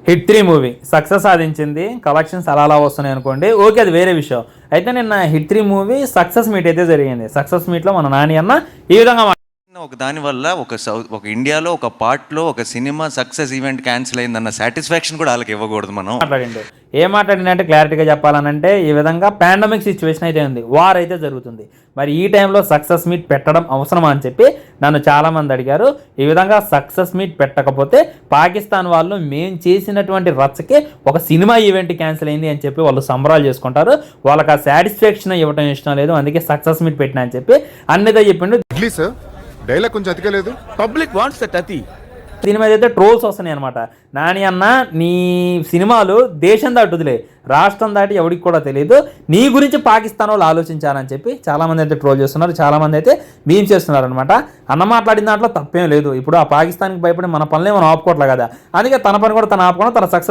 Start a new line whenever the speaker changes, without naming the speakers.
Hit 3 movie success సాధించింది. Collections అలా వస్తున్నాయి అనుకోండి, ఓకే, అది వేరే విషయం. అయితే నిన్న హిట్ 3 మూవీ సక్సెస్ మీట్ అయితే జరిగింది. సక్సెస్ మీట్లో మన నాని అన్న ఈ విధంగా
ఒక దానివల్ల ఒక ఇండియాలో ఒక పార్ట్లో ఒక సినిమా సక్సెస్ ఈవెంట్ క్యాన్సిల్ అయిందన్న సాటిస్ఫాక్షన్ కూడా వాళ్ళకి ఇవ్వకూడదు. మనం
మాట్లాడిండు. ఏం మాట్లాడినంటే క్లారిటీగా చెప్పాలనంటే, ఈ విధంగా పాండమిక్ సిచ్యువేషన్ అయితే ఉంది, వార్ అయితే జరుగుతుంది. మరి ఈ టైంలో సక్సెస్ మీట్ పెట్టడం అవసరమా అని చెప్పి నన్ను చాలామంది అడిగారు. ఈ విధంగా సక్సెస్ మీట్ పెట్టకపోతే పాకిస్తాన్ వాళ్ళు మేము చేసినటువంటి రచ్చకి ఒక సినిమా ఈవెంట్ క్యాన్సిల్ అయింది అని చెప్పి వాళ్ళు సంబరాలు చేసుకుంటారు. వాళ్ళకి ఆ సాటిస్ఫాక్షన్ ఇవ్వడం ఇష్టం లేదు, అందుకే సక్సెస్ మీట్ పెట్టినా అని చెప్పి అన్నిదో చెప్పిండు.
డైలాగ్ కొంచెం అతికలేదు.
పబ్లిక్ వాంట్స్ దట్ అతి.
దీని మీద అయితే ట్రోల్స్ వస్తున్నాయి అనమాట. నాని అన్న, నీ సినిమాలు దేశం దాటుదిలే, రాష్ట్రం దాటి ఎవరికి కూడా తెలియదు, నీ గురించి పాకిస్తాన్ వాళ్ళు ఆలోచించాలని చెప్పి చాలామంది అయితే ట్రోల్ చేస్తున్నారు. చాలామంది అయితే మీమ్ చేస్తున్నారు అనమాట. అన్న మాట్లాడిన దాంట్లో తప్పేం లేదు. ఇప్పుడు ఆ పాకిస్తాన్కి భయపడి మన పనులే మనం ఆపుకోవట్లే కదా, అందుకే తన పని కూడా తను ఆపుకోవడం, తన సక్సెస్